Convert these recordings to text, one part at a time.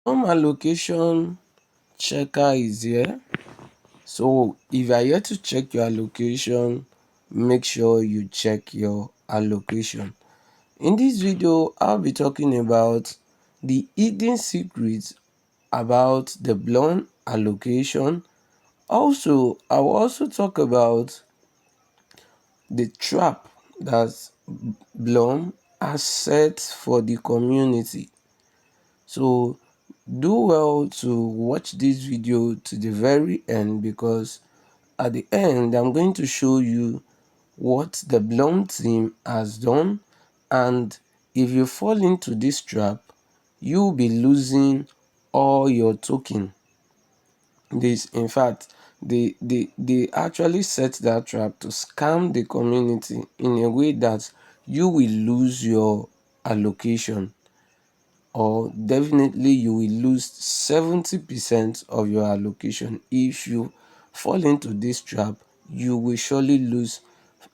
Home allocation checker is here. So if you are here to check your allocation, make sure you check your allocation. In this video, I'll be talking about the hidden secrets about the Blum allocation. Also, I will also talk about the trap that Blum has set for the community. So do well to watch this video to the very end, because at the end I'm going to show you what the Blum team has done, and if you fall into this trap, you'll be losing all your token. This, in fact, they actually set that trap to scam the community in a way that you will lose your allocation, or definitely you will lose 70% of your allocation. If you fall into this trap, you will surely lose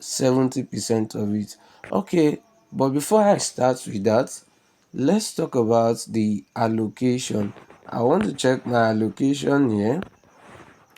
70% of it. Okay, but before I start with that, let's talk about the allocation. I want to check my allocation here.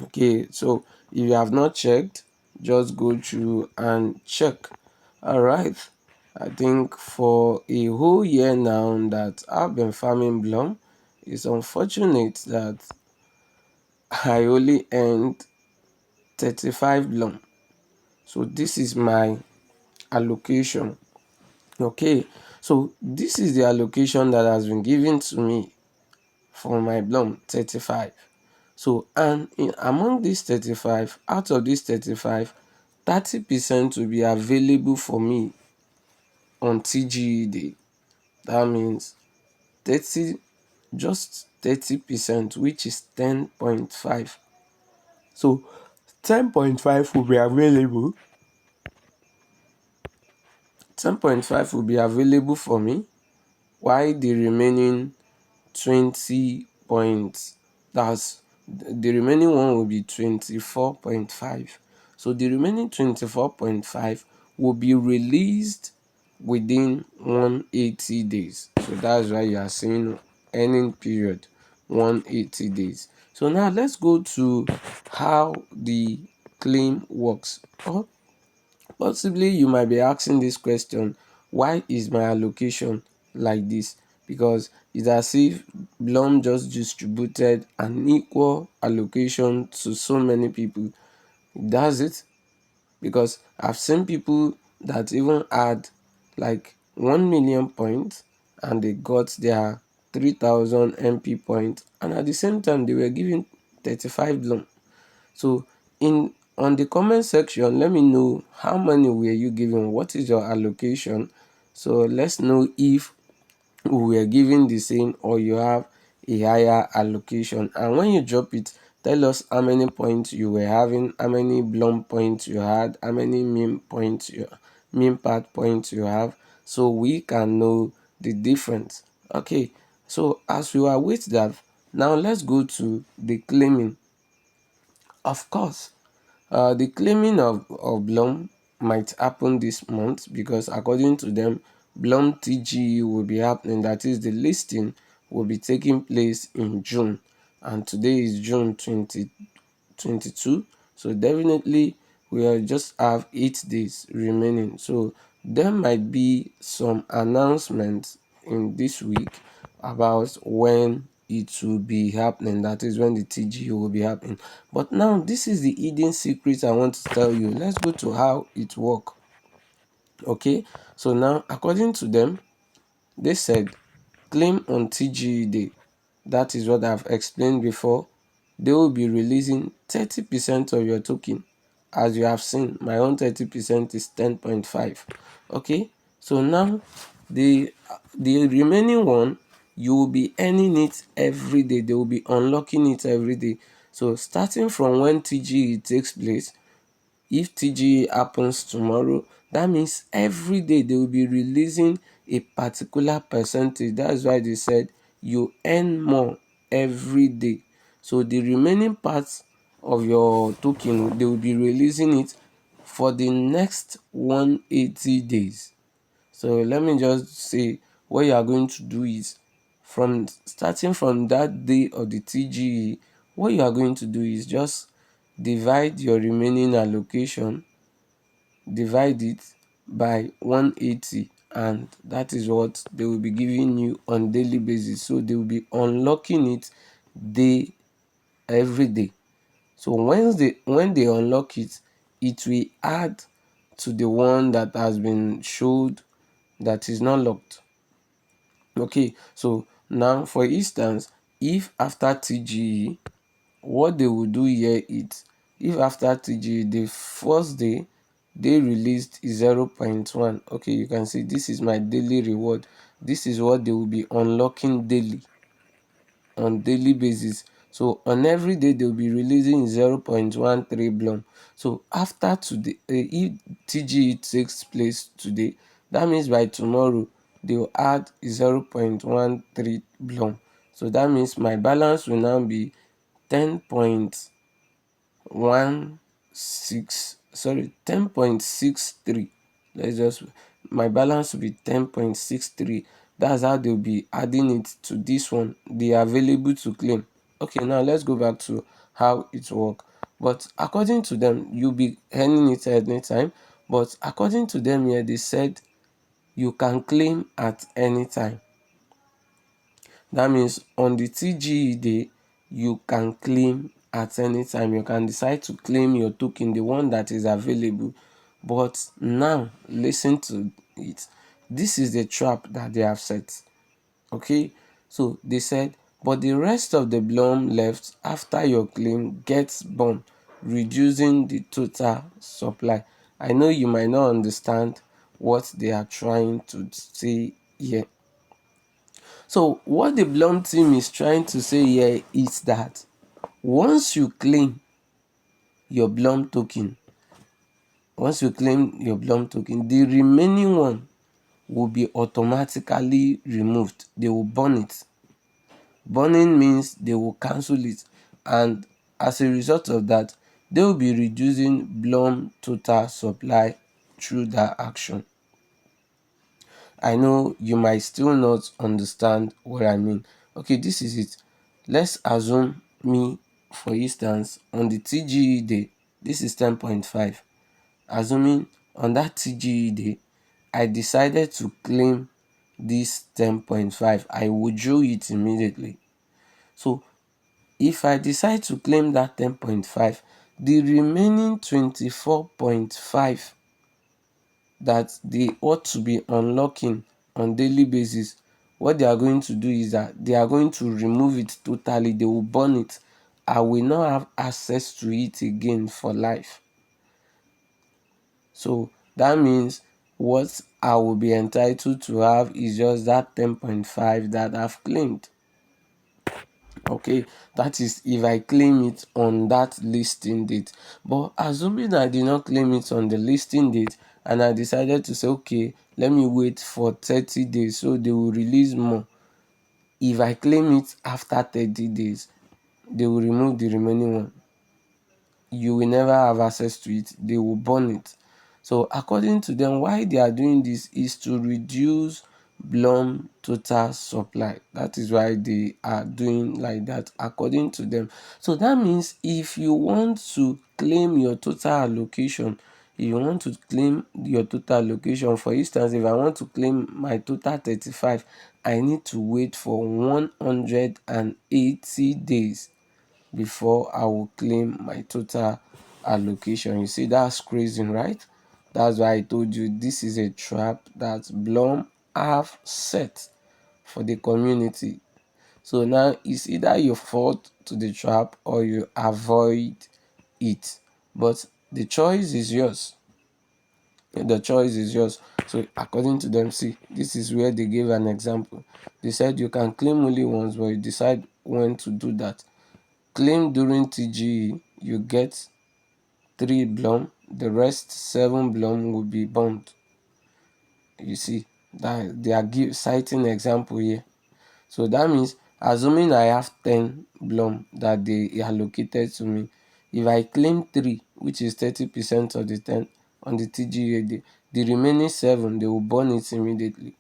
Okay, so if you have not checked, just go through and check. All right, I think for a whole year now that I've been farming Blum, it's unfortunate that I only earned 35 Blum. So this is my allocation. Okay, so this is the allocation that has been given to me for my Blum, 35. So, and among these 35, out of these 35, 30% will be available for me on TGE day. That means 30, just 30%, which is 10.5. So 10.5 will be available. 10.5 will be available for me, while the remaining 20 points, that's the remaining one will be 24.5. So the remaining 24.5 will be released within 180 days. So that's why you are seeing earning period 180 days. So now let's go to how the claim works. Or possibly you might be asking this question: why is my allocation like this? Because it's as if Blum just distributed an equal allocation to so many people. Does it? Because I've seen people that even had like 1 million points and they got their 3000 MP points, and at the same time they were given 35 Blum. So in on the comment section, let me know how many were you given, what is your allocation. So let's know if we were given the same or you have a higher allocation. And when you drop it, tell us how many points you were having, how many Blum points you had, how many meme pad points you have, so we can know the difference. Okay, so as we are with that, now let's go to the claiming. Of course, the claiming of Blum might happen this month, because according to them, Blum TGE will be happening. That is, the listing will be taking place in June. And today is June 2022. So definitely we will just have 8 days remaining. So there might be some announcements in this week about when it will be happening. That is when the TGE will be happening. But now this is the hidden secret I want to tell you. Let's go to how it works. Okay, so now according to them, they said claim on TGE day. That is what I've explained before. They will be releasing 30% of your token. As you have seen, my own 30% is 10.5. Okay, so now the remaining one, you will be earning it every day. They will be unlocking it every day. So starting from when TGE takes place, if TGE happens tomorrow, that means every day they will be releasing a particular percentage. That's why they said you earn more every day. So the remaining parts of your token, they will be releasing it for the next 180 days. So let me just say, what you are going to do is from starting from that day of the TGE, what you are going to do is just divide your remaining allocation, divide it by 180, and that is what they will be giving you on daily basis. So they will be unlocking it day every day. So when they unlock it, it will add to the one that has been showed that is not locked. Okay, so now for instance, if after TGE, what they will do here is, if after TGE the first day they released is 0.1, okay, you can see this is my daily reward. This is what they will be unlocking daily, on daily basis. So on every day they will be releasing 0.13 Blum. So after today, if TGE takes place today, that means by tomorrow they will add 0.13 Blum. So that means my balance will now be 10.63. Let's just, my balance will be 10.63. That's how they'll be adding it to this one, they are available to claim. Okay, now let's go back to how it works. But according to them, you'll be earning it at any time. But according to them here, they said you can claim at any time. That means on the TGE day, you can claim at any time. You can decide to claim your token, the one that is available. But now, listen to it. This is the trap that they have set. Okay, so they said, but the rest of the Blum left after your claim gets burned, reducing the total supply. I know you might not understand what they are trying to say here. So what the Blum team is trying to say here is that once you claim your Blum token, the remaining one will be automatically removed. They will burn it. Burning means they will cancel it, and as a result of that, they will be reducing Blum total supply through that action. I know you might still not understand what I mean. Okay, this is it. Let's assume me, for instance, on the TGE day, this is 10.5. Assuming on that TGE day, I decided to claim this 10.5, I withdraw it immediately. So if I decide to claim that 10.5, the remaining 24.5 that they ought to be unlocking on daily basis, what they are going to do is that they are going to remove it totally. They will burn it. I will not have access to it again for life. So that means what I will be entitled to have is just that 10.5 that I've claimed. Okay, that is if I claim it on that listing date. But assuming I did not claim it on the listing date and I decided to say, okay, let me wait for 30 days so they will release more. If I claim it after 30 days, they will remove the remaining one. You will never have access to it. They will burn it. So according to them, why they are doing this is to reduce Blum total supply. That is why they are doing like that, according to them. So that means if you want to claim your total allocation, for instance, if I want to claim my total 35, I need to wait for 180 days before I will claim my total allocation. You see, that's crazy, right? That's why I told you this is a trap that Blum have set for the community. So now it's either you fall to the trap or you avoid it. But the choice is yours. The choice is yours. So according to them, see, this is where they gave an example. They said you can claim only once, but you decide when to do that. Claim during TGE, you get 3 Blum, the rest 7 Blum will be burned. You see, that they are citing example here. So that means, assuming I have 10 Blum that they allocated to me, if I claim 3, which is 30% of the 10 on the TGA day, the remaining 7, they will burn it immediately.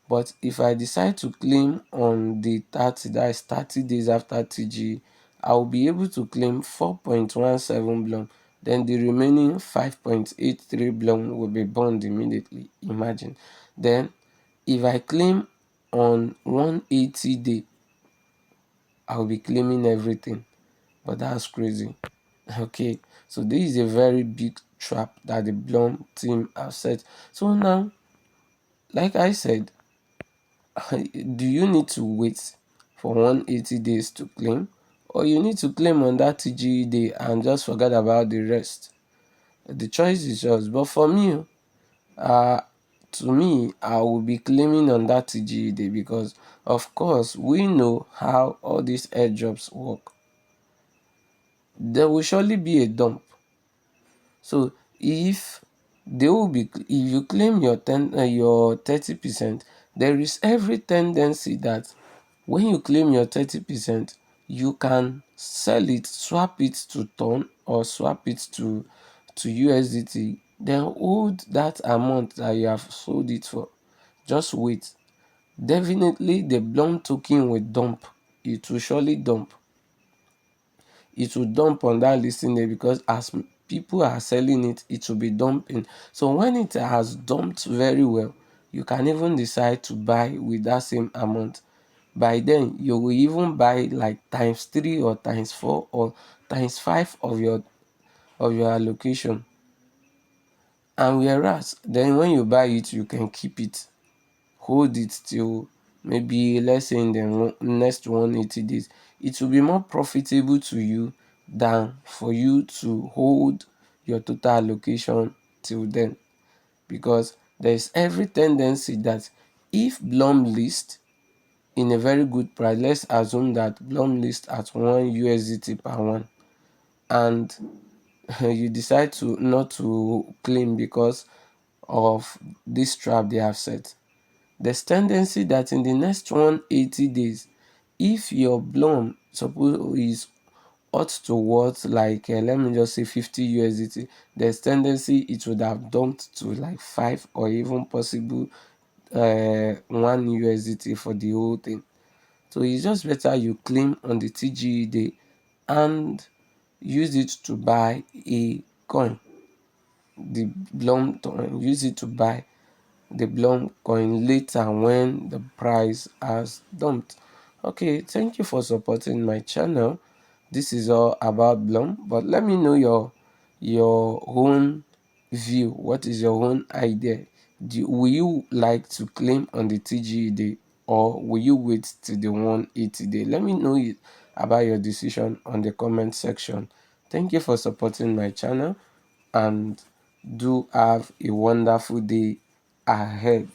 But if I decide to claim on the 30, that is 30 days after TGE, I will be able to claim 4.17 Blum. Then the remaining 5.83 Blum will be burned immediately. Imagine. Then if I claim on 180 day, I'll be claiming everything. But that's crazy. Okay, so this is a very big trap that the Blum team have set. So now, like I said, do you need to wait for 180 days to claim, or you need to claim on that TGE day and just forget about the rest? The choice is yours. But for me, uh to me, I will be claiming on that TGE day, because of course we know how all these airdrops work. There will surely be a dump. So if if you claim your 30%, there is every tendency that when you claim your 30%, you can sell it, swap it to ton, or swap it to USDT, then hold that amount that you have sold it for. Just wait. Definitely the Blum token will dump. It will surely dump. It will dump on that listing day, because as people are selling it, it will be dumping. So when it has dumped very well, you can even decide to buy with that same amount. By then you will even buy like times 3 or times 4 or times 5 of your allocation. And whereas then when you buy it, you can keep it, hold it till maybe, let's say, in the next 180 days. It will be more profitable to you than for you to hold your total allocation till then, because there is every tendency that if Blum list in a very good price, let's assume that Blum list at 1 USDT per one, and you decide to not to claim because of this trap they have set, there's tendency that in the next 180 days, if your Blum suppose is ought to worth like let me just say 50 USDT, there's tendency it would have dumped to like 5 or even possible 1 USDT for the whole thing. So it's just better you claim on the TGE day and use it to buy a coin. The Blum use it to buy the Blum coin later when the price has dumped. Okay, thank you for supporting my channel. This is all about Blum, but let me know your own view. What is your own idea? Will you like to claim on the TGE day, or will you wait till the 180 day? Let me know it about your decision on the comment section. Thank you for supporting my channel, and do have a wonderful day ahead.